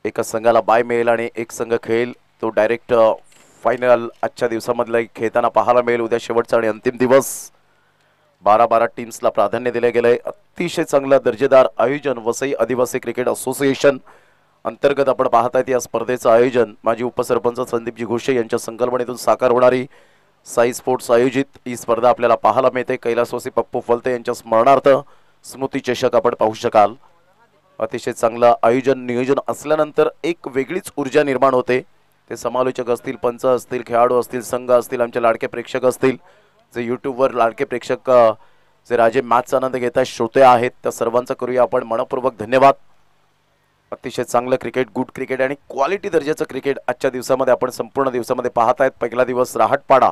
एका संघाला बाय मिळेल आणि एक संघ खेळेल तो डायरेक्ट फायनल आजच्या दिवसामधला खेळताना पाहायला मिळेल. उद्या शेवटचा आणि अंतिम दिवस. 12-12 टीम्सला प्राधान्य दिले गेले. अतिशय चांगलं दर्जेदार आयोजन वसई आदिवासी क्रिकेट असोसिएशन अंतर्गत आपण पाहतायत. या स्पर्धेचं आयोजन माजी उपसरपंच संदीपजी घोषे यांच्या संकल्पनेतून साकार होणारी साई स्पोर्ट्स आयोजित ही स्पर्धा आपल्याला पाहायला मिळते. कैलासवासी पप्पू फलते यांच्या स्मरणार्थ स्मृती चषक आपण पाहू शकाल. अतिशय चांगलं आयोजन नियोजन असल्यानंतर एक वेगळीच ऊर्जा निर्माण होते. ते समालोचक असतील, पंच असतील, खेळाडू असतील, संघ असतील, आमचे लाडके प्रेक्षक असतील, जे यूट्यूबवर लाडके प्रेक्षक जे राजे मॅचचा आनंद घेतात, श्रोते आहेत, त्या सर्वांचा करूया आपण मनपूर्वक धन्यवाद. अतिशय चांगलं क्रिकेट, गुड क्रिकेट आणि क्वालिटी दर्जाचं क्रिकेट आजच्या दिवसामध्ये आपण संपूर्ण दिवसामध्ये पाहत आहेत. पहिला दिवस राहटपाडा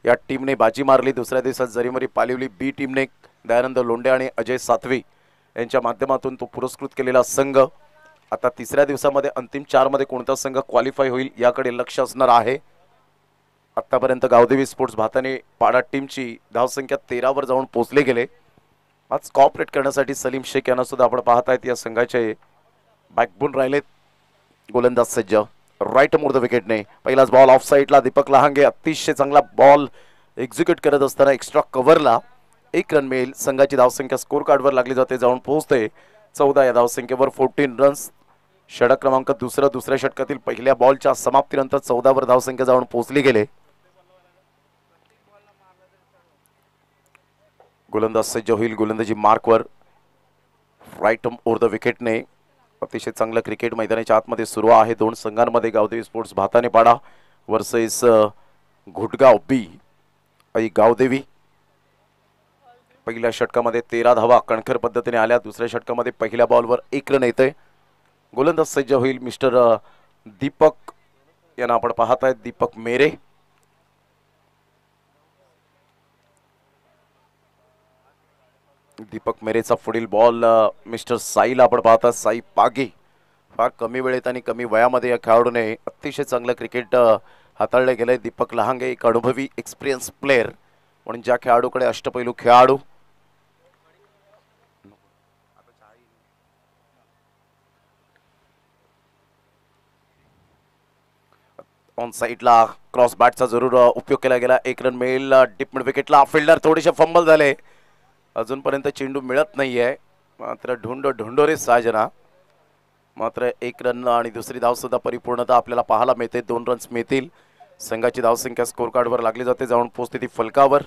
या टीमने बाजी मारली. दुसऱ्या दिवसात जरीमरी पालिवली बी टीमने दयानंद लोंढे आणि अजय सातवी यांच्या माध्यमातून तो पुरस्कृत केलेला संघ. आता तिसऱ्या दिवसामध्ये अंतिम 4 मध्ये कोणता संघ क्वालिफाय होईल याकडे लक्ष असणार आहे. आतापर्यंत गावदेवी स्पोर्ट्स भाताने पाडा टीमची धावसंख्या 13 वर जाऊन पोहोचले गेले. आज कॉपरेट करण्यासाठी सलीम शेख यांना सुद्धा आपण पाहतायत. या संघाचे बॅकबोन राहिलेत. गोलंदाज सज्ज राईट मोर द विकेटने पहिलाच बॉल ऑफ साईडला. दीपक लहांगे अतिशय चांगला बॉल एक्झिक्यूट करत असताना एक्स्ट्रा कव्हरला 1 रन मिळेल. संघाची धावसंख्या स्कोर कार्डवर लागली जाते, जाऊन पोहोचते 14 या धावसंख्येवर. 14 रन्स षटक क्रमांक दुसऱ्या षटकातील पहिल्या बॉलच्या समाप्तीनंतर 14 वर धावसंख्या जाऊन पोहोचली गेले. गोलंदाज सज्ज होईल. गोलंदाजी मार्कवर राईट ओव्हर द विकेटने. अतिशय चांगलं क्रिकेट मैदानाच्या आतमध्ये सुरू आहे. 2 संघांमध्ये गावदेवी स्पोर्ट्स भाताने पाडा वर्सेस घुटगाव बी आई गावदेवी. पहिल्या षटकामध्ये 13 धावा कणखर पद्धतीने आल्या. दुसऱ्या षटकामध्ये पहिल्या बॉलवर 1 रन येते. गोलंदाज सज्ज होईल मिस्टर दीपक यांना आपण पाहत आहेत. दीपक मेरे. दीपक मेरेचा पुढील बॉल मिस्टर साईला आपण पाहतात. साई पागे फार कमी वेळेत आणि कमी वयामध्ये या खेळाडूने अतिशय चांगलं क्रिकेट हाताळले गेले. दीपक लहांगे एक अनुभवी एक्सपिरियन्स प्लेयर म्हणून ज्या खेळाडूकडे अष्टपैलू खेळाडू. ऑन साइडला क्रॉस बॅटचा जरूर उपयोग केला गेला. 1 रन मिळेल. डिप मिड विकेटला फिल्डर थोडेसे फंबल झाले. अजूनपर्यंत चेंडू मिळत नाहीये. मात्र ढुंडोरे साजना. मात्र 1 रन आणि दुसरी धाव सुद्धा परिपूर्णता आपल्याला पाहायला मिळते. 2 रन्स मिळतील. संघाची धावसंख्या स्कोर कार्डवर लागली जाते, जाऊन पोहोचते ती फलकावर.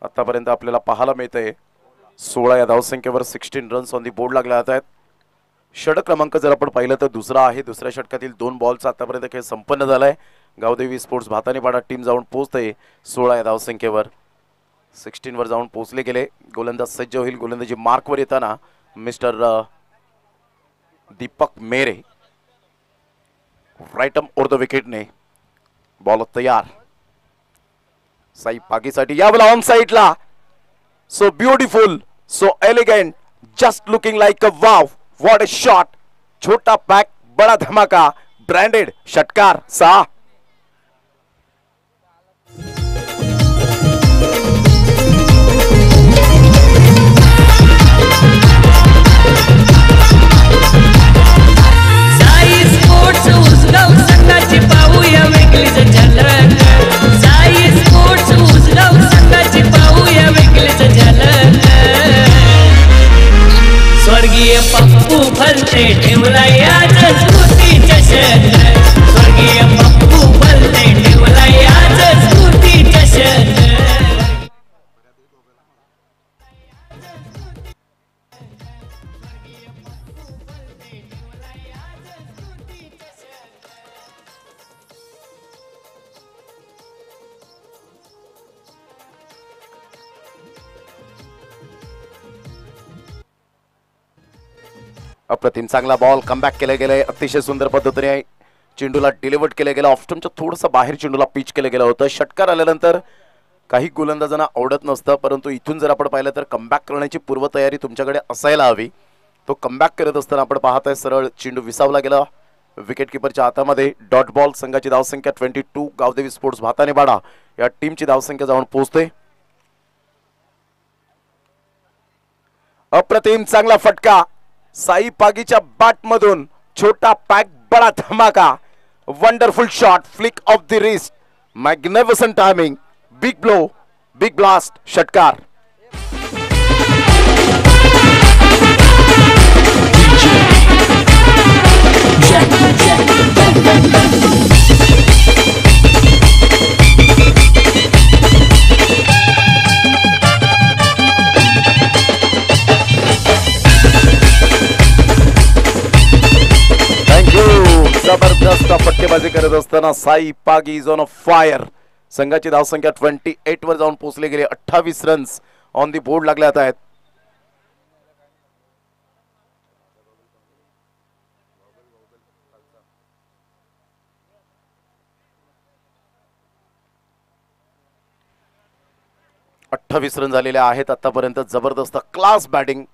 आतापर्यंत आपल्याला पाहायला मिळते 16 या धावसंख्येवर 16 रन्स ऑन दी बोर्ड लागले जात आहेत. षटक क्रमांक जर आपण पाहिलं तर दुसरा आहे. दुसऱ्या षटकातील 2 बॉलचा आतापर्यंत खेळ संपन्न झालाय. गावदेवी स्पोर्ट्स भातानेपाडा टीम जाऊन पोहोचते 16 या धावसंख्येवर. 16 वर जाऊन पोहोचले गेले. गोलंदाज सज्ज होईल. गोलंदाजी मार्कवर येताना मिस्टर दीपक मेरे राईट ओव्हर द विकेटने. बॉल तयार साई पागीसाठी. या बॉल ऑन साइडला. So beautiful, so elegant, just looking like a wow. What a shot. छोटा पैक बड़ा धमाका. ब्रांडेड षटकार 6. साई स्पोर्ट्स उसगाव संघाची पाहूया वेगळीच झलक. साई स्पोर्ट्स उसगाव संघाची पाहूया वेगळीच झलक. स्वर्गीय पप्पू फलते ठेवला याच स्फूर्ती चषक. स्वर्गीय पप्पू फलते ठेवला याच स्फूर्ती चषक. अप्रतिम चांगला बॉल कमबॅक केले गेले. अतिशय सुंदर पद्धतीने चेंडूला डिलिव्हर्ड केले गेलं. ऑफ्टनच्या थोडंसं बाहेर चेंडूला पिच केलं गेलं होतं. षटकार आल्यानंतर काही गोलंदाजांना आवडत नसतं, परंतु इथून जर आपण पाहिलं तर कमबॅक करण्याची पूर्वतयारी तुमच्याकडे असायला हवी. तो कमबॅक करत असताना आपण पाहताय सरळ चेंडू विसावला गेला विकेट कीपरच्या हातामध्ये. Dot ball. संघाची धावसंख्या 22. गावदेवी स्पोर्ट्स भातानेपाडा या टीमची धावसंख्या जाऊन पोहोचते. अप्रतिम चांगला फटका साई पागीच्या बॅट मधून. छोटा पॅक बड़ा धमाका, wonderful shot, flick of the wrist, magnificent timing, big blow, big blast, षटकार. जबरदस्त फटकेबाजी करत असताना Sai Pagi is on a fire. संघाची धावसंख्या 28 वर जाऊन पोहोचले गेले. 28 रन्स ऑन दी बोर्ड लागल्यात आहेत. रन झालेले आहेत आतापर्यंत. जबरदस्त class batting,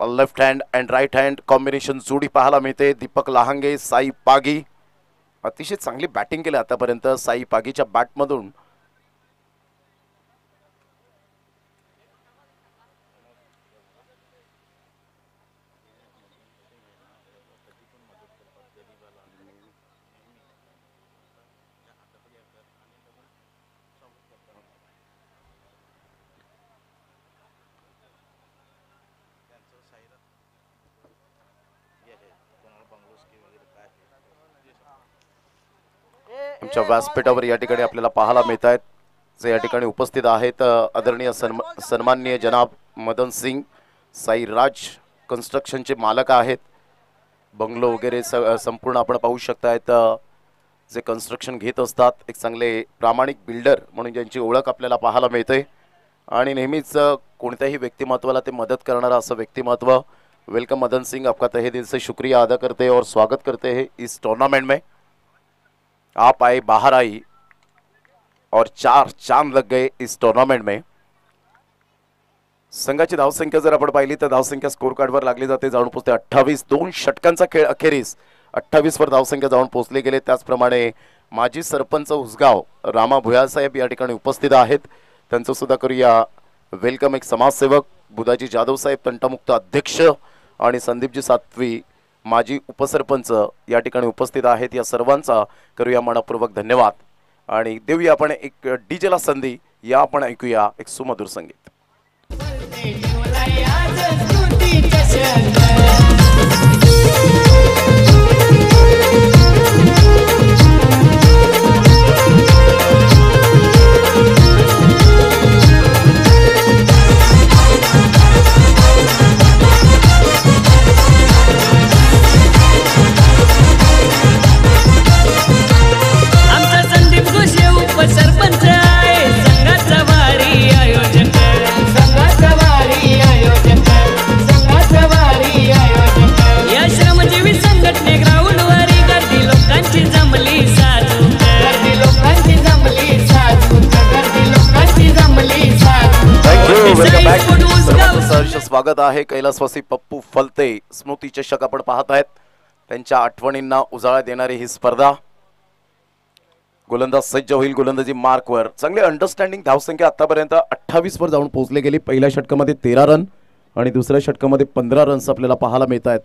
left hand and right hand combination जोडी पाहायला मिळते. दीपक लहांगे, साई पागी अतिशय चांगली बॅटिंग केली आतापर्यंत. साई पागीच्या बॅटमधून आमच्या व्यासपीठावर या ठिकाणी आपल्याला पाहायला मिळत आहेत. जे या ठिकाणी उपस्थित आहेत आदरणीय सन्माननीय जनाब मदन सिंग, साई राज कन्स्ट्रक्शनचे मालक आहेत. बंगलो वगैरे संपूर्ण आपण पाहू शकतायत. जे कन्स्ट्रक्शन घेत असतात, एक चांगले प्रामाणिक बिल्डर म्हणून ज्यांची ओळख आपल्याला पाहायला मिळते आणि नेहमीच कोणत्याही व्यक्तिमत्वाला ते मदत करणारा असं व्यक्तिमत्व. वेलकम मदन सिंह, आपका तहे दिल से शुक्रिया अदा करते हैं और स्वागत करते हैं इस टूर्नामेंट में. आप आए, बाहर आई और 4 चांद लग गए इस टूर्नामेंट में. संघाची धावसंख्या जर आपण पाहिली तर धावसंख्या स्कोर कार्डवर लागली जाते. जाऊन पोहोचते 28. 2 षटकांचा खेळ अखेरीस 28 वर धावसंख्या जाऊन पोहोचले गेले. त्याचप्रमाणे माजी सरपंच उसगाव रामा भुयाळ साहेब या ठिकाणी उपस्थित आहेत. त्यांचं सुद्धा करूया वेलकम. एक समाजसेवक बुधाजी जाधव साहेब तंटामुक्त अध्यक्ष आणि संदीपजी सातवी माजी उपसरपंच या ठिकाणी उपस्थित आहेत. या सर्वांचा करूया मनपूर्वक धन्यवाद आणि देऊया आपण एक डीजेला संधी. या आपण ऐकूया एक सुमधुर संगीत. सरपंच आहे संघाचा वारी आयोजक, संघाचा वारी आयोजक, संघाचा वारी आयोजक. या श्रमजीवी संघटने ग्राउंड वारी गर्दी लोकांची जमली साजून, गर्दी लोकांची जमली साजून, गर्दी लोकांची जमली साजून. सहर्ष स्वागत आहे. कैलासवासी पप्पू फलते स्मृती चषक आपण पाहत आहेत. त्यांच्या आठवणींना उजाळा देणारी ही स्पर्धा. गोलंदाज सज्ज होईल गोलंदाजी मार्कवर. चांगले अंडरस्टँडिंग. धावसंख्या आतापर्यंत 28 वर जाऊन पोहोचले गेली. पहिल्या षटकामध्ये 13 रन आणि दुसऱ्या षटकामध्ये 15 रन्स आपल्याला पाहायला मिळत आहेत.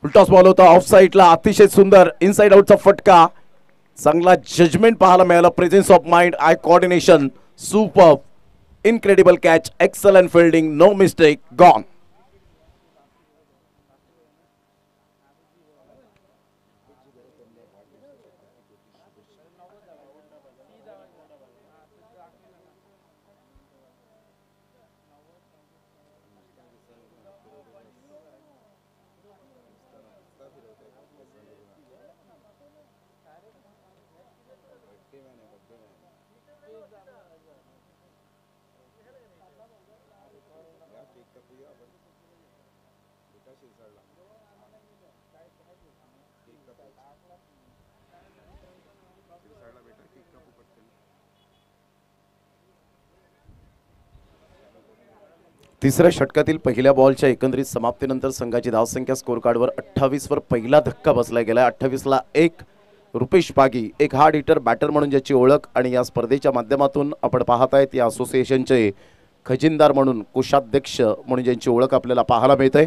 उलटाच बॉल होता ऑफ साईडला. अतिशय सुंदर इनसाइड आउटचा फटका. चांगला जजमेंट पाहायला मिळाला. Presence of mind, eye coordination, super, incredible catch, excellent fielding, no mistake, gone. तिसऱ्या षटकातील पहिल्या बॉलच्या एकंदरीत समाप्तीनंतर संघाची धावसंख्या स्कोर कार्डवर 28 वर पहिला धक्का बसला गेला. 28 ला 1 रुपेश पागी, एक हार्ड हिटर बॅटर म्हणून ज्याची ओळख आणि या स्पर्धेच्या माध्यमातून आपण पाहत आहेत या असोसिएशनचे खजिनदार म्हणून, कोषाध्यक्ष म्हणून ज्यांची ओळख आपल्याला पाहायला मिळते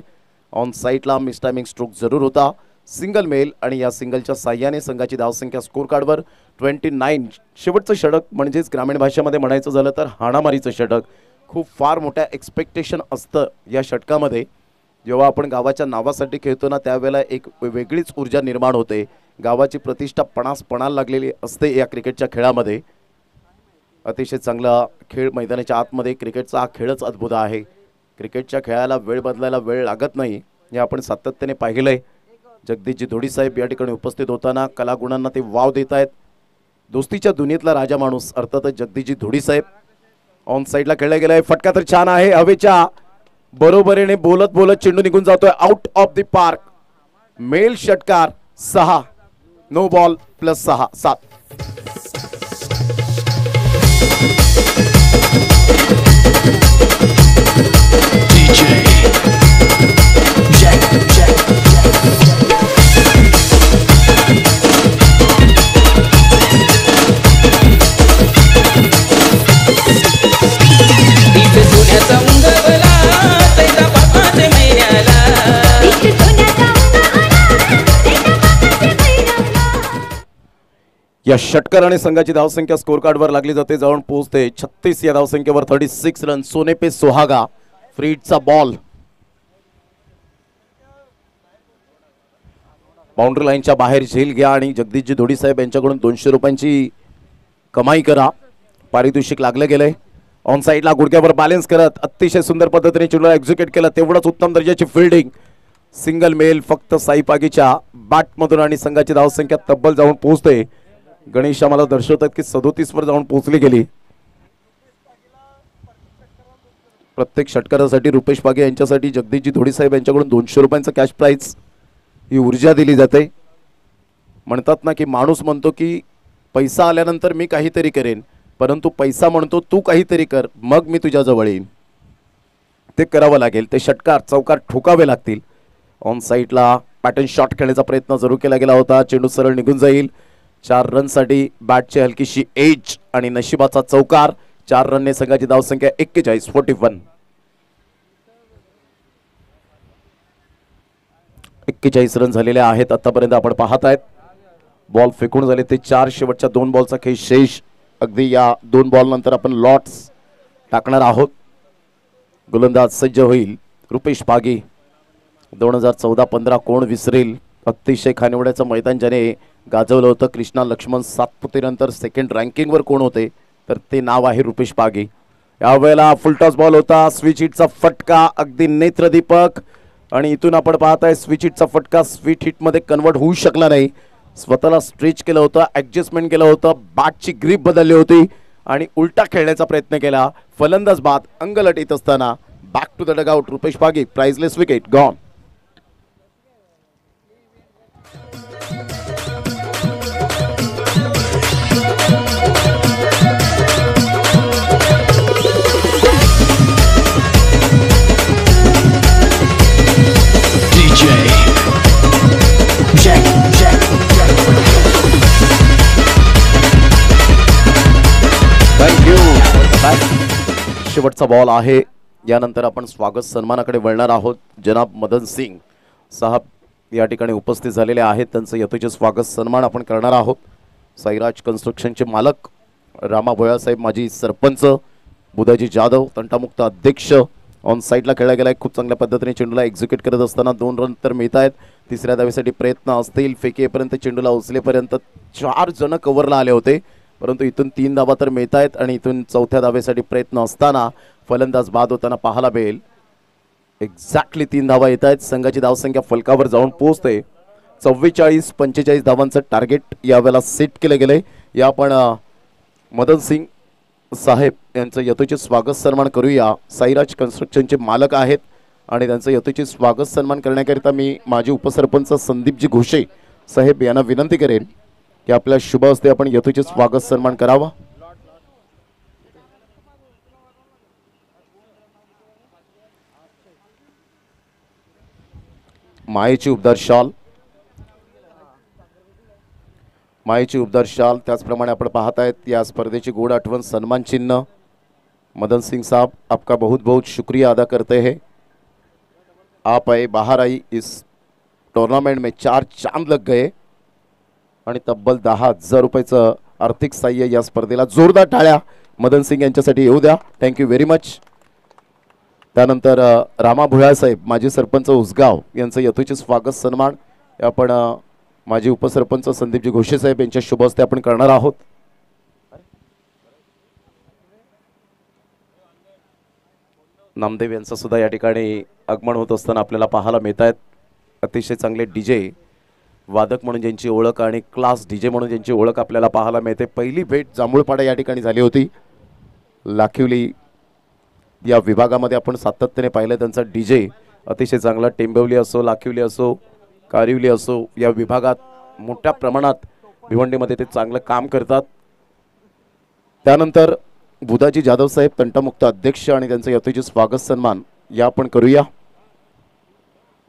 ऑन साईडला मिस टायमिंग स्ट्रोक जरूर होता. सिंगल मेल आणि या सिंगलच्या साह्याने संघाची धावसंख्या स्कोर कार्डवर 29. शेवटचं षटक म्हणजेच ग्रामीण भाषेमध्ये म्हणायचं झालं तर हाणामारीचं षटक. खूप फार मोठ्या एक्सपेक्टेशन असतं या षटकामध्ये. जेव्हा आपण गावाच्या नावासाठी खेळतो ना त्यावेळेला एक वेगळीच ऊर्जा निर्माण होते. गावाची प्रतिष्ठा पणाला लागलेली असते या क्रिकेटच्या खेळामध्ये. अतिशय चांगला खेळ मैदानाच्या आतमध्ये. क्रिकेटचा हा खेळच अद्भुत आहे. क्रिकेटच्या खेळाला वेळ बदलायला वेळ लागत नाही हे आपण सातत्याने पाहिलंय. जगदीशजी धोडी साहेब या ठिकाणी उपस्थित होताना कलागुणांना ते वाव देत आहेत. दोस्तीच्या दुनियेतला राजा माणूस अर्थातच जगदीशजी धोडी साहेब. ऑन साईडला खेळला गेलाय. फटका तर छान आहे. हवेच्या बरोबरीने बोलत बोलत चेंडू निघून जातोय आउट ऑफ द पार्क. मेल षटकार 6. No ball plus 6 7. या षटकाराने संघाची धावसंख्या स्कोर कार्डवर लागली जाते. जाऊन पोहोचते 36 या धावसंख्येवर. 36 रन. सोने पे सुहागा. फ्रीडचा बॉल बाउंड्री लाईनच्या बाहेर झेल घ्या आणि जगदीशजी धोडी साहेब यांच्याकडून 200 रुपयांची कमाई करा. पारितोषिक लागलं गेलंय. ऑन साईडला गुडघ्यावर बॅलन्स करत अतिशय सुंदर पद्धतीने चेंडूला एक्झिक्यूट केलं. तेवढंच उत्तम दर्जाची फिल्डिंग. सिंगल मेल फक्त साईपागीच्या बॅटमधून आणि संघाची धावसंख्या तब्बल जाऊन पोहोचते. गणेश आम्हाला दर्शवतात की 37 वर जाऊन पोहोचली गेली. प्रत्येक षटकारासाठी रुपेश पागे यांच्यासाठी जगदीशजी धोडी साहेब यांच्याकडून 200 रुपयांचं कॅश प्राइज ही ऊर्जा दिली जाते. म्हणतात ना की माणूस म्हणतो की पैसा आल्यानंतर मी काहीतरी करेन, परंतु पैसा म्हणतो तू काहीतरी कर मग मी तुझ्या जवळ येईन. ते करावं लागेल. ते षटकार चौकार ठोकावे लागतील. ऑन साईडला पॅटर्न शॉट खेळण्याचा प्रयत्न जरूर केला गेला होता. चेंडू सरळ निघून जाईल. 4 रनसाठी बॅटची हलकीशी एज आणि नशिबाचा चौकार. 4 रनने संघाची धावसंख्या 41 41. 41 रन झालेले आहेत आतापर्यंत आपण पाहत आहेत. बॉल फेकून झाले ते 4. शेवटच्या 2 बॉलचा खेळ शेष. अगदी या 2 बॉल नंतर आपण लॉट्स टाकणार आहोत. गोलंदाज सज्ज होईल रुपेश पागी. 2014-15 कोण विसरेल. अतिशय खानिवड्याचं मैदान ज्याने गाजवलं होतं. कृष्णा लक्ष्मण सातपुतेनंतर सेकंड रँकिंगवर कोण होते तर ते नाव आहे रुपेश पागी. यावेळेला फुलटॉस बॉल होता. स्विच हिटचा फटका अगदी नेत्रदीपक आणि इथून आपण पाहताय स्विच हिटचा फटका स्वीट हिटमध्ये कन्वर्ट होऊ शकला नाही. स्वतःला स्ट्रेच केलं होतं, ॲडजस्टमेंट केलं होतं, बॅटची ग्रीप बदलली होती आणि उलटा खेळण्याचा प्रयत्न केला. फलंदाज बाद अंगलट येत असताना back to the dugout. Rupesh Pagi priceless wicket gone. शेवटचा बॉल आहे. यानंतर आपण स्वागत सन्मानाकडे वळणार आहोत. जनाब मदन सिंग साहब या ठिकाणी उपस्थित झालेले आहेत. त्यांचं यथोचित स्वागत सन्मान आपण करणार आहोत. साईराज कन्स्ट्रक्शनचे मालक रामा भोया साहेब, माजी सरपंच बुधाजी जाधव, तंटामुक्त अध्यक्ष. ऑन साईडला खेळला गेलाय. खूप चांगल्या पद्धतीने चेंडूला एक्झिक्यूट करत असताना 2 रन तर मिळत आहेत. तिसऱ्या धावेसाठी प्रयत्न असतील. फेकीपर्यंत चेंडूला उचलेपर्यंत 4 जण कव्हरला आले होते, परंतु इथून 3 धावा तर मिळत आहेत आणि इथून चौथ्या धावेसाठी प्रयत्न असताना फलंदाज बाद होताना पाहायला मिळेल. एक्झॅक्टली 3 धावा येत आहेत. संघाची धावसंख्या फलकावर जाऊन पोहोचते. 44-45 धावांचं टार्गेट यावेळेला सेट केलं गेलंय. या आपण मदन सिंग साहेब यांचं यथोचित स्वागत सन्मान करूया. साईराज कन्स्ट्रक्शनचे मालक आहेत आणि त्यांचं यथोचित स्वागत सन्मान करण्याकरिता मी माजी उपसरपंच संदीपजी घोषे साहेब यांना विनंती करेन की आपल्या शुभ हस्ते आपण यथोचित स्वागत सन्मान करावा. मायेची उबदार शाल, मायेची उबदार शाल. त्याचप्रमाणे आपण पाहत आहेत या स्पर्धेची गोड आठवण सन्मान चिन्ह. मदन सिंग साहब आपका बहुत बहुत शुक्रिया अदा करते हैं. आप आए बाहर आई इस टूर्नामेंट में 4 चांद लग गए आणि तब्बल 10,000 रुपयाचं आर्थिक सहाय्य या स्पर्धेला. जोरदार टाळ्या मदन सिंग यांच्यासाठी येऊ द्या. Thank you very much. त्यानंतर रामा भुयाळ साहेब माजी सरपंच उसगाव यांचं यथोचित स्वागत सन्मान आपण माजी उपसरपंच संदीपजी घोषे साहेब यांच्या शुभ हस्ते आपण करणार आहोत. नामदेव यांचं सुद्धा या ठिकाणी आगमन होत असताना आपल्याला पाहायला मिळत आहेत. अतिशय चांगले डीजे वादक म्हणून ज्यांची ओळख आणि क्लास डीजे म्हणून ज्यांची ओळख आपल्याला पाहायला मिळते. पहिली भेट जांभूळपाडा या ठिकाणी झाली होती. लाखिवली या विभागामध्ये आपण सातत्याने पाहिलं त्यांचा डीजे अतिशय चांगला. टेंबवली असो, लाखिवली असो, कारिवली असो या विभागात मोठ्या प्रमाणात भिवंडीमध्ये ते चांगलं काम करतात. त्यानंतर बुधाजी जाधव साहेब तंटामुक्त अध्यक्ष आणि त्यांचं यथोचित स्वागत सन्मान या आपण करूया.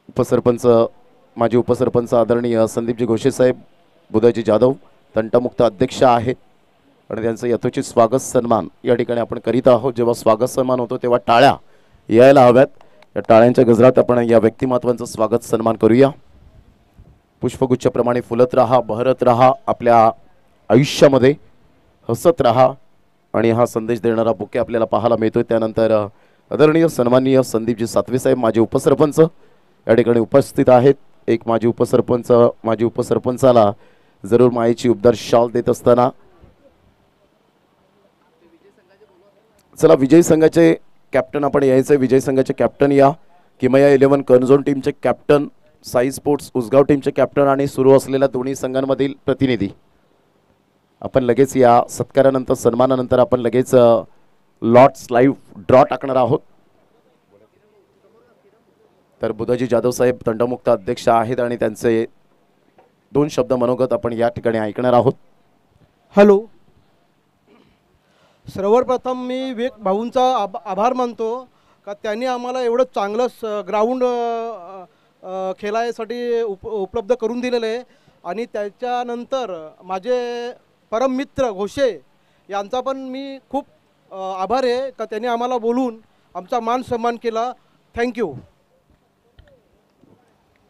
उपसरपंच माजी उपसरपंच आदरणीय संदीपजी घोषे साहेब बुधाजी जाधव तंटामुक्त अध्यक्ष आहेत आणि त्यांचं यथोचित स्वागत सन्मान या ठिकाणी आपण करीत आहोत. जेव्हा स्वागत सन्मान होतो तेव्हा टाळ्या यायला हव्यात. या टाळ्यांच्या गजरात आपण या व्यक्तिमत्वांचं स्वागत सन्मान करूया. पुष्पगुच्छप्रमाणे फुलत राहा, बहरत राहा, आपल्या आयुष्यामध्ये हसत राहा आणि हा संदेश देणारा बुके आपल्याला पाहायला मिळतोय. त्यानंतर आदरणीय सन्माननीय संदीपजी सातवे साहेब माजी उपसरपंच या ठिकाणी उपस्थित आहेत. एक माजी उपसरपंचाला जरूर मायेची उबदार शॉल देत असताना चला विजय संघाचे कॅप्टन आपण यायचे. विजय संघाचे कॅप्टन या किमया 11 कर्नझोन टीमचे कॅप्टन, साई स्पोर्ट्स उसगाव टीमचे कॅप्टन आणि सुरू असलेल्या दोन्ही संघांमधील प्रतिनिधी आपण लगेच या सत्कारानंतर सन्मानानंतर आपण लगेच लॉट्स लाईव्ह ड्रॉ टाकणार आहोत. तर बुधाजी जाधव साहेब तंटमुक्त अध्यक्ष आहेत आणि त्यांचे 2 शब्द मनोगत आपण या ठिकाणी ऐकणार आहोत. हॅलो. सर्वप्रथम मी विवेक भाऊंचा आभार मानतो का त्यांनी आम्हाला एवढं चांगलं ग्राउंड खेळायसाठी उपलब्ध करून दिलेलं आहे. आणि त्याच्यानंतर माझे परम मित्र घोषे यांचा पण मी खूप आभार आहे का त्यांनी आम्हाला बोलून आमचा मान सन्मान केला. थँक्यू.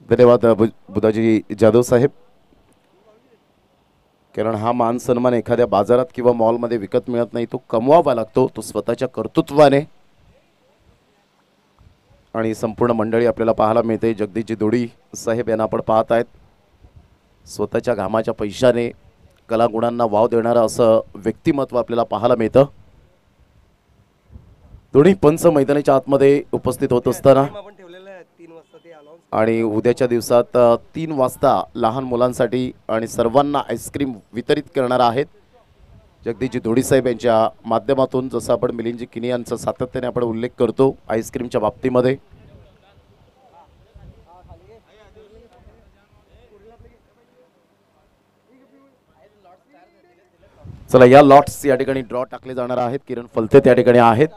धन्यवाद बुधाजी जाधव साहेब. कारण हा मान सन्मान एखाद्या बाजारात किंवा मॉलमध्ये विकत मिळत नाही, तो कमवावा लागतो, तो स्वतःच्या कर्तृत्वाने. आणि संपूर्ण मंडळी आपल्याला पाहायला मिळते. जगदीशजी दोडी साहेब यांना आपण पाहत आहेत. स्वतःच्या घामाच्या पैशाने कलागुणांना वाव देणारं असं व्यक्तिमत्व आपल्याला पाहायला मिळतं. दोन्ही पंच मैदानाच्या आतमध्ये उपस्थित होत असताना आणि उद्याच्या दिवसात 3 वाजता लहान मुलांसाठी आणि सर्वांना आईस्क्रीम वितरित करणार आहेत जगदीशजी दोडी साहेब यांच्या माध्यमातून. जसं आपण मिलिंदजी किनी यांचा सातत्याने आपण उल्लेख करतो आईस्क्रीमच्या बाबतीमध्ये. चला या लॉट्स या ठिकाणी ड्रॉ टाकले जाणार आहेत. किरण फलते त्या ठिकाणी आहेत.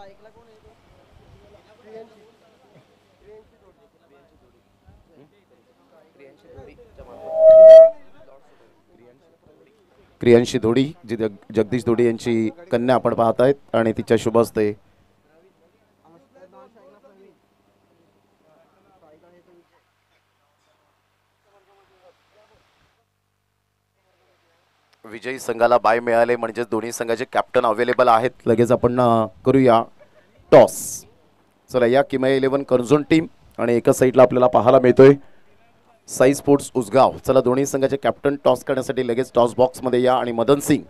क्रियांशी दोडी जी जगदीश दोडी यांची कन्या आपण पाहत आहेत आणि तिच्या शुभ हस्ते विजयी संघाला बाय मिळाले म्हणजे दोन्ही संघाचे कॅप्टन अवेलेबल आहेत. लगेच आपण करूया टॉस. चला या किमया 11 कर्नझोन टीम आणि एका साईडला आपल्याला पाहायला मिळतोय साई स्पोर्ट्स उसगाव. चला दोन्ही संघाचे कॅप्टन टॉस करण्यासाठी लगेच टॉस बॉक्स मध्ये या. आणि मदन सिंग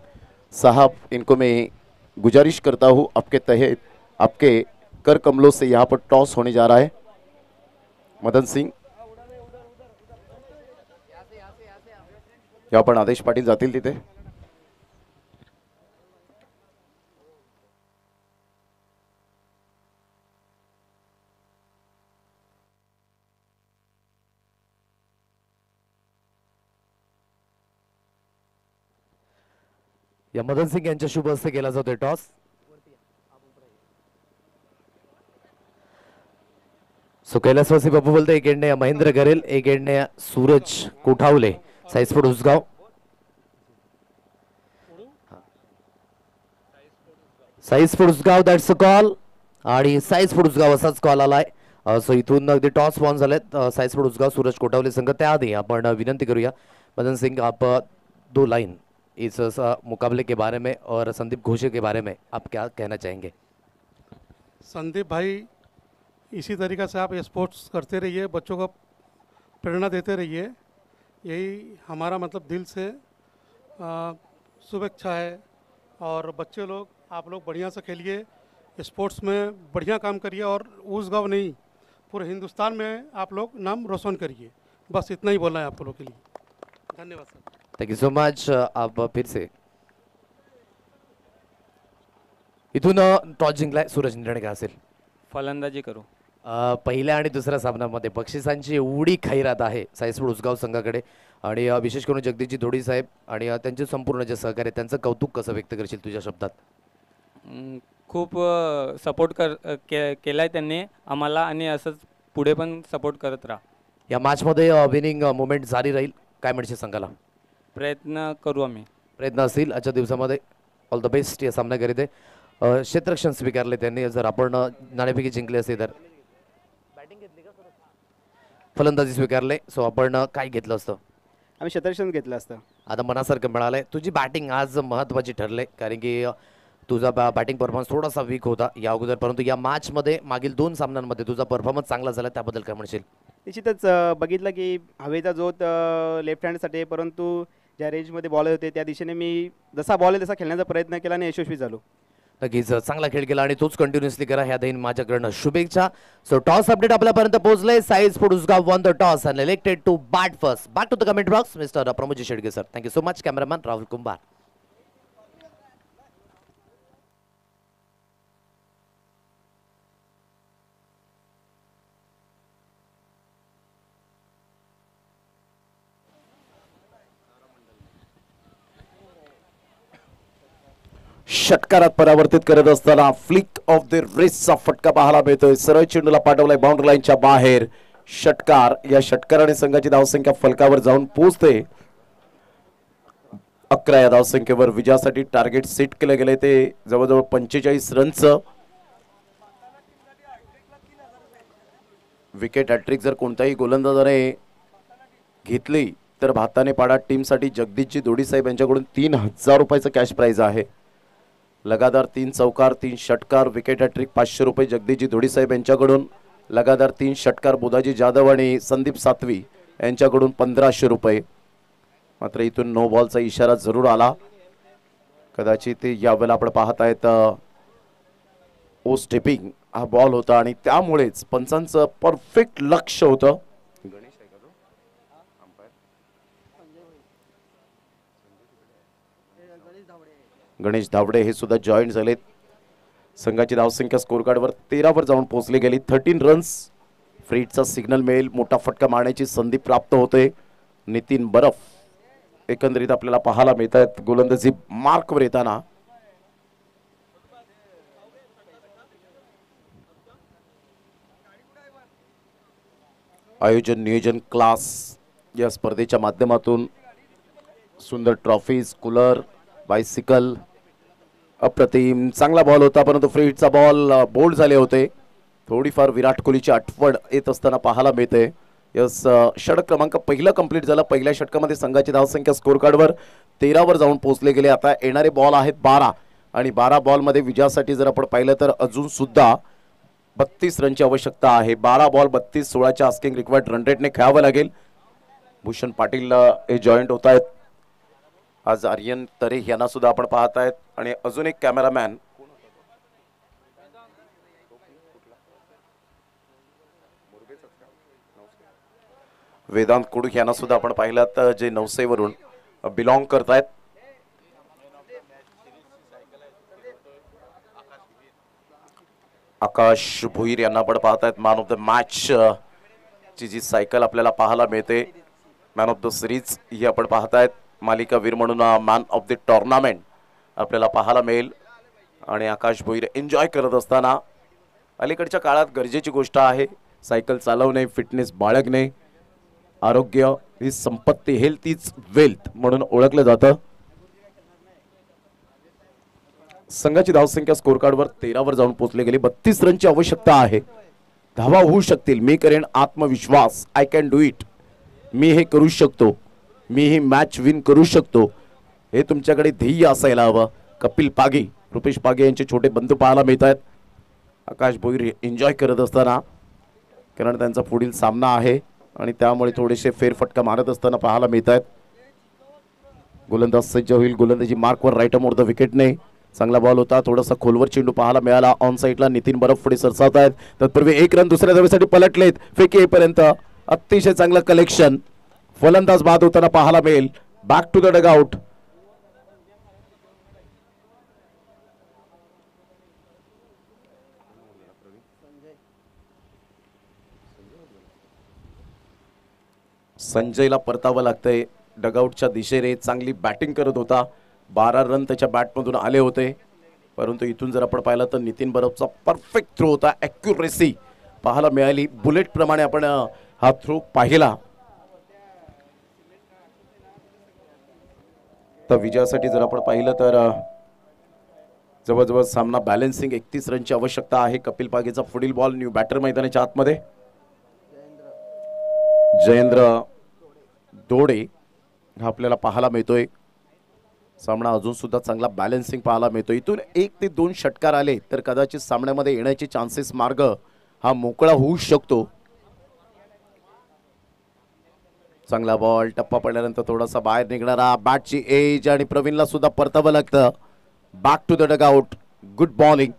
साहब इनको मैं गुजारिश करता हूँ आपके तहत आपके कर कमलों से यहाँ पर टॉस होने जा रहा है. मदन सिंग या पण आदेश पाटील जातील तिथे. या मदन सिंग यांच्या शुभ हस्ते केला जातोय टॉस. सो कैलासवासी बाबू बोलते एक एंड महेंद्र गरेल, एक and Suraj Kothawale Saisport Usgaon. Saisport Usgaon that's a call आणि साईस्पोर्ट उसगाव असाच कॉल आलाय. सो इथून अगदी टॉस बॉन झालेत साईस्पोर्ट उसगाव सूरज कोटावले संघ. त्याआधी आपण विनंती करूया मदन सिंह, आप दो लाइन इस मुकाबले के बारे में और संदीप घोषे के बारे में आप क्या कहना चाहेंगे? संदीप भाई, इसी तरीक़ा से आप स्पोर्ट्स करते रहिए, बच्चों को प्रेरणा देते रहिए, यही हमारा मतलब दिल से शुभेच्छा है। और बच्चे लोग, आप लोग बढ़िया से खेलिए, स्पोर्ट्स में बढ़िया काम करिए और उसगांव नहीं पूरे हिंदुस्तान में आप लोग नाम रोशन करिए। बस इतना ही बोलना है आप लोगों के लिए। धन्यवाद sir. Thank you so much. आप फिर से इथून टॉस जिंकलाय सूरज, निर्णय काय असेल? फलंदाजी करू. पहिल्या आणि दुसऱ्या सामन्यामध्ये बक्षिसांची एवढी खैरात आहे साईस्पोर्ट उसगाव संघाकडे, आणि विशेष करून जगदीशजी धोडी साहेब आणि त्यांचे संपूर्ण जे सहकार्य, त्यांचं कौतुक कसं व्यक्त करशील तुझ्या शब्दात? खूप सपोर्ट केलाय त्यांनी आम्हाला, आणि असंच पुढे पण सपोर्ट करत राहा. या मॅचमध्ये विनिंग मोमेंट जारी राहील, काय म्हणशील संघाला? प्रयत्न करू आम्ही. प्रयत्न असतील आजच्या दिवसामध्ये. ऑल द बेस्ट या सामन्याकरिता. क्षेत्ररक्षण स्वीकारले त्यांनी. जर आपण नाणेफेकी जिंकले असते तर फलंदाजी स्वीकारले, सो आपण काय घेतलं असतं? आम्ही क्षेत्ररक्षण घेतलं असतं. आता मनासारखं मिळालंय. तुझी बॅटिंग आज महत्त्वाची ठरले, कारण की तुझा बॅटिंग परफॉर्मन्स थोडासा वीक होता या अगोदर, परंतु या मॅचमध्ये मागील 2 सामन्यांमध्ये तुझा परफॉर्मन्स चांगला झाला, त्याबद्दल काय म्हणशील? निश्चितच बघितलं की हवेचा जोत लेफ्ट हँडसाठी आहे, परंतु ज्या रेंजमध्ये बॉल होते त्या दिशेने मी जसा बॉल आहे तसा खेळण्याचा प्रयत्न केला आणि यशस्वी झालो. नक्कीच चांगला खेळ केला आणि तोच कंटिन्युअसली करा, ह्या देईन माझ्याकडनं शुभेच्छा. सो टॉस अपडेट आपल्यापर्यंत पोहोचले. Saisport Usgaon won the toss and elected to bat first. Back to the comment box mister प्रमोदजी Shedge sir. Thank you so much. Cameraman Rahul Kumbhar. षटकारात परावर्तित करत असताना फ्लिक ऑफ द रिस्टचा फटका पाहायला मिळतोय. सरळ चेंडूला पाठवलाय बाउंड्री लाईनच्या बाहेर. षटकार. या षटकाराने संघाची धावसंख्या फलकावर जाऊन पोहोचते. 11 या धावसंख्येवर विजयासाठी टार्गेट सेट केले गेले ते जवळजवळ 45 रनचं. विकेट हॅट्रिक जर कोणत्याही गोलंदाजाने घेतली तर भाताने पाडा टीमसाठी जगदीशजी धोडी साहेब यांच्याकडून 3000 रुपयाचं कॅश प्राइज आहे. लगातार 3 चौकार 3 षटकार. विकेट हॅट्रिक 500 रुपये जगदीशजी धोडी साहेब यांच्याकडून. लगातार 3 षटकार बुधाजी जाधव आणि संदीप सातवी यांच्याकडून 1500 रुपये. मात्र इथून नो बॉलचा इशारा जरूर आला. कदाचित यावेळेला आपण पाहत आहेत ओ स्टेपिंग हा बॉल होता आणि त्यामुळेच पंचांचं परफेक्ट लक्ष होतं. गणेश धावडे हे सुद्धा जॉईंट झालेत. संघाची धावसंख्या स्कोर कार्डवर 13 वर जाऊन पोहोचली गेली. 13 रन्स. फ्रीडचा सिग्नल मिळेल. मोठा फटका मारण्याची संधी प्राप्त होते. नितीन बरफ एकंदरीत आपल्याला पाहायला मिळत आहेत गोलंदाजी मार्कवर येताना. आयोजन नियोजन क्लास या स्पर्धेच्या माध्यमातून सुंदर ट्रॉफीज, कूलर, बायसिकल. अप्रतिम चांगला बॉल होता, परंतु फ्रीडचा बॉल बोल्ड झाले होते. थोडीफार विराट कोहलीची आठवण येत असताना पाहायला मिळते. यस, षटक क्रमांक पहिला कंप्लीट झाला. पहिल्या षटकामध्ये संघाची धावसंख्या स्कोर कार्डवर 13 वर जाऊन पोहोचले गेले. आता येणारे बॉल आहेत 12 आणि 12 बॉलमध्ये विजयासाठी जर आपण पाहिलं तर अजून सुद्धा 32 रनची आवश्यकता आहे. 12 बॉल 32, 16च्या आस्किंग रिक्वायर्ड रन रेटने खेळावं लागेल. भूषण पाटील हे जॉईंट होत आहेत. आज आर्यन तरे यांना सुद्धा आपण पाहत आहेत आणि अजून एक कॅमेरामॅन वेदांत कुडू यांना सुद्धा आपण पाहिलं जे नवसेवरून बिलॉंग करत आहेत. आकाश भोईर यांना आपण पाहत आहेत. मॅन ऑफ द मॅच ची जी सायकल आपल्याला पाहायला मिळते. मॅन ऑफ द सिरीज ही आपण पाहत आहेत. मालिकावीर म्हणून मॅन ऑफ द टुर्नामेंट आपल्याला पाहायला मिळेल. आणि आकाश भोईर एन्जॉय करत असताना अलीकडच्या काळात गरजेची गोष्ट आहे सायकल चालवणे, फिटनेस बाळगणे. आरोग्य ही संपत्ती, हेल्थ इज वेल्थ म्हणून ओळखलं जातं. संघाची धावसंख्या स्कोर कार्डवर 13 वर जाऊन पोहोचली गेली. 32 रनची आवश्यकता आहे. धावा होऊ शकतील. मी करेन, आत्मविश्वास, आय कॅन डू इट, मी हे करू शकतो, मी ही मॅच विन करू शकतो, हे तुमच्याकडे ध्येय असायला हवं. कपिल पागी, रुपेश पागे यांचे छोटे बंधू पाहायला मिळत आहेत. आकाश भोईर एन्जॉय करत असताना, कारण त्यांचा पुढील सामना आहे आणि त्यामुळे थोडेसे फेरफटका मारत असताना पाहायला मिळत आहेत. गोलंदाज सज्ज होईल, गोलंदाजी मार्कवर राईट मोर द विकेटने. चांगला बॉल होता, थोडासा खोलवर चेंडू पाहायला मिळाला. ऑन साईडला नितीन बरफ पुढे सरसावत आहेत. तत्पूर्वी एक रन दुसऱ्या धावेसाठी पलटलेत. फेकी येईपर्यंत अतिशय चांगलं कलेक्शन. फलंदाज बाद होताना पाहायला मिळेल. Back to the dugout. संजयला परतावं लागतंय डगआउटच्या दिशेने. चांगली बॅटिंग करत होता, 12 रन त्याच्या बॅटमधून आले होते, परंतु इथून जर आपण पाहिलं तर नितीन बरफचा परफेक्ट थ्रो होता. ॲक्युरेसी पाहायला मिळाली. बुलेट प्रमाणे आपण हा थ्रो पाहिला. तर विजयासाठी जर आपण पाहिलं तर जवळजवळ सामना बॅलन्सिंग 31 रनची आवश्यकता आहे. कपिल पागेचा पुढील बॉल. न्यू बॅटर मैदानाच्या आतमध्ये जयेंद्र दोडे हा आपल्याला पाहायला मिळतोय. सामना अजून सुद्धा चांगला बॅलन्सिंग पाहायला मिळतो. इथून 1 ते 2 षटकार आले तर कदाचित सामन्यामध्ये येण्याचे चान्सेस मार्ग हा मोकळा होऊ शकतो. चांगला बॉल, टप्पा पडल्यानंतर थोडासा बाहेर निघणारा, बॅटची एज आणि प्रवीणला सुद्धा परतावं लागतं. Back to the dugout. Good bowling.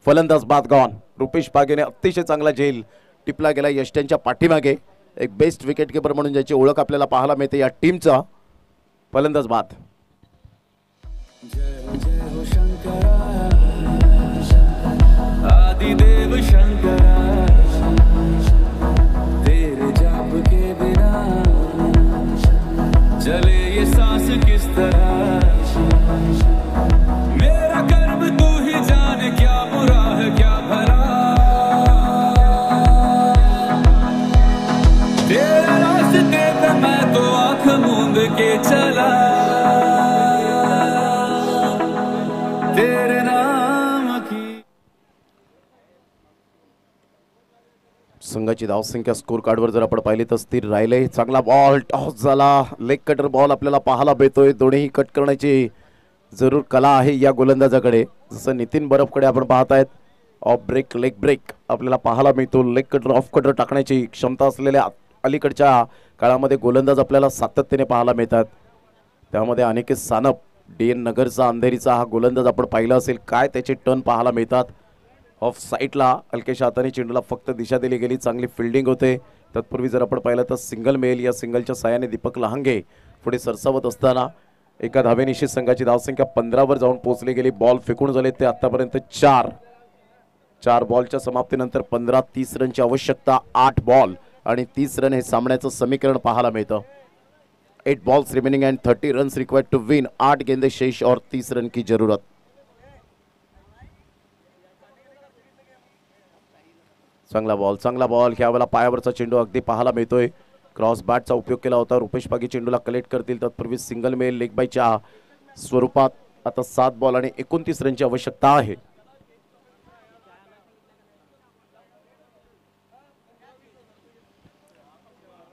फलंदाज बाद गॉन. रुपेश पागेने अतिशय चांगला झेल टिपला गेला यष्ट्यांच्या पाठीमागे. एक बेस्ट विकेट कीपर म्हणून ज्याची ओळख आपल्याला पाहायला मिळते या टीमचा. फलंदाज बाद. आदिदेव शंकरा तेरे जाप के बिना चले ये सांस किस तरह. मेरा कर्म तू ही जाने, क्या बुरा है क्या भला. तेरे रास्ते पे मैं तो आंख मूंद के चला. तेरे नाम की संघाची धावसंख्या स्कोर कार्डवर जर आपण पाहिली तर स्थिर राहिले. चांगला बॉल टॉस झाला. लेग कटर बॉल आपल्याला पाहायला मिळतोय. दोन्ही कट करण्याची जरूर कला आहे या गोलंदाजाकडे. जसं नितीन बरफकडे आपण पाहत आहेत ऑफ ब्रेक, लेग ब्रेक आपल्याला पाहायला मिळतो. लेग कटर, ऑफ कटर टाकण्याची क्षमता असलेल्या अलीकडच्या काळामध्ये गोलंदाज आपल्याला सातत्याने पाहायला मिळतात. त्यामध्ये अनेक सानप, DN नगरचा, अंधेरीचा हा गोलंदाज आपण पाहिला असेल. काय त्याचे टर्न पाहायला मिळतात. ऑफ साईडला हलकेशा हाताने चेंडूला फक्त दिशा दिली गेली. चांगली फिल्डिंग होते. तत्पूर्वी जर आपण पाहिलं तर सिंगल मेल. या सिंगलच्या साहाय्याने दीपक लहांगे पुढे सरसावत असताना एका धावेनिशी संघाची धावसंख्या 15 वर जाऊन पोहोचली गेली. बॉल फेकून झाले ते आतापर्यंत 4 बॉलच्या समाप्तीनंतर 15-30 रनची आवश्यकता. 8 बॉल आणि 30 रन हे सामन्याचं समीकरण पाहायला मिळतं. 8 balls remaining and 30 runs required to win. 8 गेंदे शेष और 30 रन की जरूरत. चांगला बॉल ह्यावेळेला पायावरचा चेंडू अगदी पाहायला मिळतोय. क्रॉस बॅटचा उपयोग केला होता. रुपेश पागी चेंडूला कलेक्ट करतील. तत्पूर्वी सिंगल मेल लेग बायच्या स्वरूपात आता 7 बॉल आणि 29 रनची आवश्यकता आहे.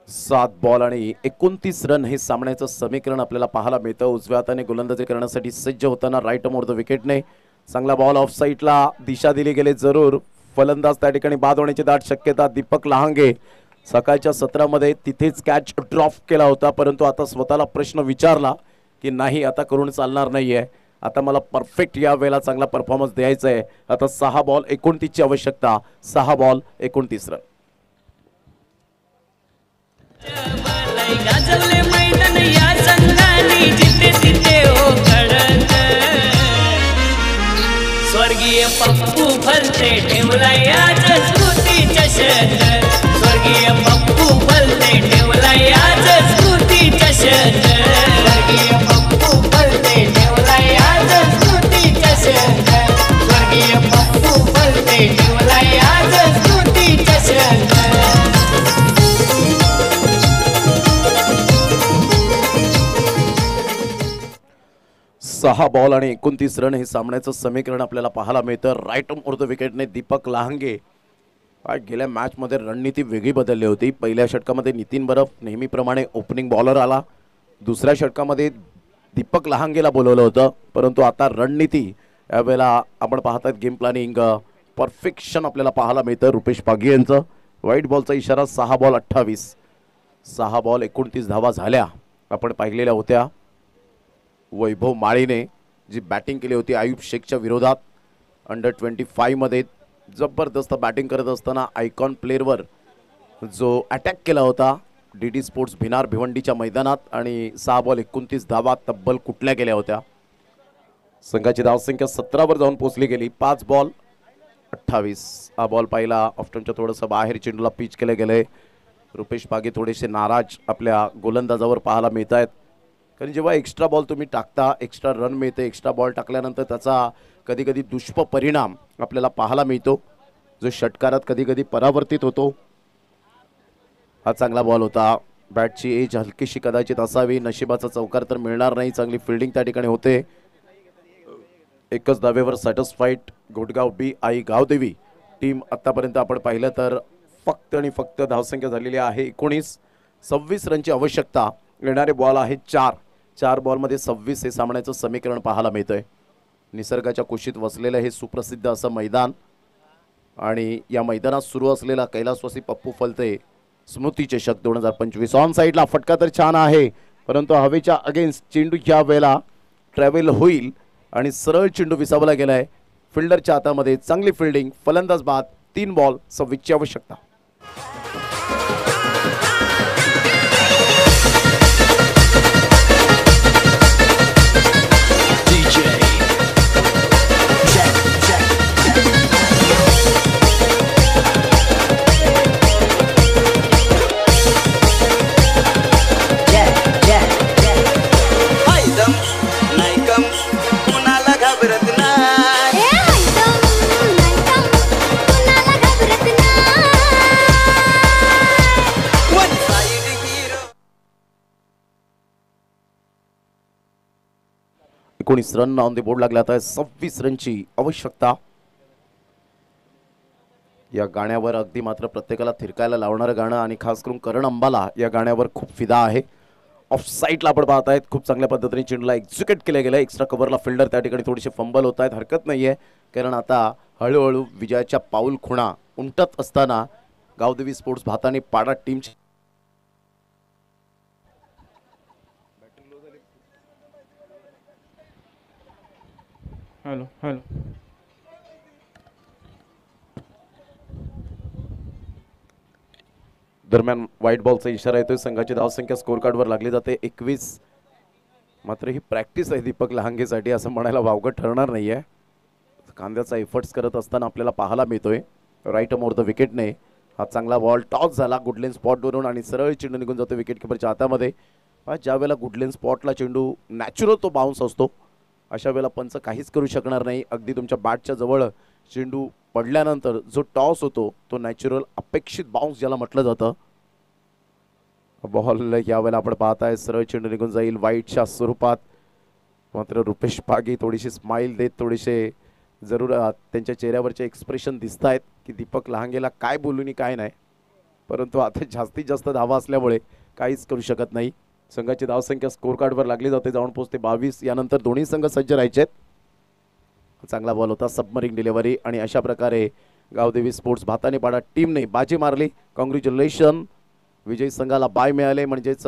सात बॉल आणि 29 रन हे सामन्याचं समीकरण आपल्याला पाहायला मिळतं. उजव्या हाताने गोलंदाजी करण्यासाठी सज्ज होताना राईट मोर द विकेटने चांगला बॉल ऑफ साईडला दिशा दिली गेली जरूर. फलंदाज त्या ठिकाणी बाद होण्याची दाट शक्यता. दीपक लहांगे सकाळच्या सत्रामध्ये तिथेच कॅच ड्रॉप केला होता, परंतु आता स्वतःला प्रश्न विचारला की नाही, आता करून चालणार नाहीये, आता मला परफेक्ट या वेळेला चांगला परफॉर्मन्स द्यायचा आहे. आता 6 बॉल 29 ची आवश्यकता. 6 बॉल 29 रन. गाजवले मैदान या संघाने जिथे तिथे हो कडक. स्वर्गीय पप्पू भलते ठेवलाय आज स्मृती चषक. स्वर्गीय पप्पू भलते ठेवलाय आज स्मृती चषक. स्वर्गीय पप्पू भलते ठेवलाय आज स्मृती चषक. स्वर्गीय पप्पू भलते ठेवलाय आज स्मृती चषक. 6 बॉल आणि 29 रन हे सामन्याचं समीकरण आपल्याला पाहायला मिळतं. राईट ऑन द विकेटने दीपक लहांगे गेल्या मॅचमध्ये रणनीती वेगळी बदलली होती. पहिल्या षटकामध्ये नितीन बरफ नेहमीप्रमाणे ओपनिंग बॉलर आला. दुसऱ्या षटकामध्ये दीपक लहांगेला बोलवलं होतं, परंतु आता रणनीती यावेळेला आपण पाहतात गेम प्लॅनिंग परफेक्शन आपल्याला पाहायला मिळतं. रुपेश पागी यांचं व्हाईट बॉलचा इशारा. 6 बॉल 28, 6 बॉल 29 धावा झाल्या आपण पाहिलेल्या होत्या. वैभव माळीने जी बॅटिंग केली होती आयुब शेखच्या विरोधात अंडर-25 मध्ये जबरदस्त बॅटिंग करत असताना आयकॉन प्लेअरवर जो अटॅक केला होता DD स्पोर्ट्स भिनार भिवंडीच्या मैदानात आणि 6 बॉल 29 धावा तब्बल कुठल्या गेल्या होत्या. संघाची धावसंख्या 17 वर जाऊन पोहोचली गेली. 5 बॉल 28. हा बॉल पाहिला ऑफ्टनच्या थोडंसं बाहेर चेंडूला पिच केले गेले. रुपेश पागे थोडेसे नाराज आपल्या गोलंदाजावर पाहायला मिळत आहेत, कारण जेव्हा एक्स्ट्रा बॉल तुम्ही टाकता, एक्स्ट्रा रन मिळते, एक्स्ट्रा बॉल टाकल्यानंतर त्याचा कधी कधी दुष्परिणाम आपल्याला पाहायला मिळतो, जो षटकारात कधी कधी परावर्तित होतो. हा चांगला बॉल होता. बॅटची एज हलकीशी कदाचित असावी. नशिबाचा चौकार तर मिळणार नाही. चांगली फिल्डिंग त्या ठिकाणी होते. एकच धावेवर satisfied Godgaon B Aai Gavdevi team. आतापर्यंत आपण पाहिलं तर फक्त आणि फक्त धावसंख्या झालेली आहे 19. 26 रनची आवश्यकता. येणारे बॉल आहेत 4 बॉलमध्ये 26 हे सामन्याचं समीकरण पाहायला मिळतंय. निसर्गाच्या कुशीत वसलेलं हे सुप्रसिद्ध असं मैदान आणि या मैदानात सुरू असलेला कैलासवासी पप्पू फलते स्मृती चषक 2025. ऑन साईडला फटका तर छान आहे, परंतु हवेच्या अगेन्स्ट चेंडू या वेळेला ट्रॅव्हल होईल आणि सरळ चेंडू विसावला गेलाय फिल्डरच्या हातामध्ये. चांगली फिल्डिंग. फलंदाज बाद. 3 बॉल 26 ची आवश्यकता. रन ऑन द बोर्ड लागला. आता 26 रनची आवश्यकता. या गाण्यावर अगदी मात्र प्रत्येकाला थिरकायला लावणारं गाणं आणि खास करून करण अंबाला या गाण्यावर खूप फिदा आहे. ऑफ साईडला आपण पाहत आहेत खूप चांगल्या पद्धतीने चेंडूला एक्झिक्यूट केलं गेलं. एक्स्ट्रा कव्हरला फिल्डर त्या ठिकाणी थोडेसे फंबल होत आहेत. हरकत नाहीये, कारण आता हळूहळू विजयाच्या पाऊल खुणा उमटत असताना गावदेवी स्पोर्ट्स भाताने पाडा टीमची हॅलो दरम्यान व्हाईट बॉलचा इशारा येतोय. संघाची धावसंख्या स्कोर कार्डवर लागली जाते 21. मात्र ही प्रॅक्टिस आहे दीपक लहांगेसाठी असं म्हणायला वावगं ठरणार नाहीये. कांद्याचा एफर्ट्स करत असताना आपल्याला पाहायला मिळतोय. राईट मोर द विकेटने हा चांगला बॉल टॉस झाला गुडलेन स्पॉटवरून आणि सरळ चेंडू निघून जातो विकेट किपरच्या हातामध्ये. ज्या वेळेला गुडलेन स्पॉटला चेंडू नॅचरल तो बाउन्स असतो, अशा वेळेला पंच काहीच करू शकणार नाही. अगदी तुमच्या बॅटच्या जवळ चेंडू पडल्यानंतर जो टॉस होतो तो नॅचरल अपेक्षित बाउन्स ज्याला म्हटलं जातं. बॉल यावेळेला आपण पाहताय सरळ चेंडू निघून जाईल वाईटच्या स्वरूपात. मात्र रुपेश पागी थोडीशी स्माईल देत, थोडीसे जरूर त्यांच्या चेहऱ्यावरचे एक्सप्रेशन दिसत आहेत की दीपक लहांगेला काय बोलून काय नाही, परंतु आता जास्तीत जास्त धावा असल्यामुळे काहीच करू शकत नाही. संघाची धावसंख्या स्कोर कार्डवर लागली जाते, जाऊन पोहोचते 22. यानंतर दोन्ही संघ सज्ज राहायचे. चांगला बॉल होता, सबमरीन डिलिव्हरी आणि अशा प्रकारे गावदेवी स्पोर्ट्स भातानेपाडा टीमने बाजी मारली. कॉंग्रॅच्युलेशन. विजयी संघाला बाय मिळाले, म्हणजेच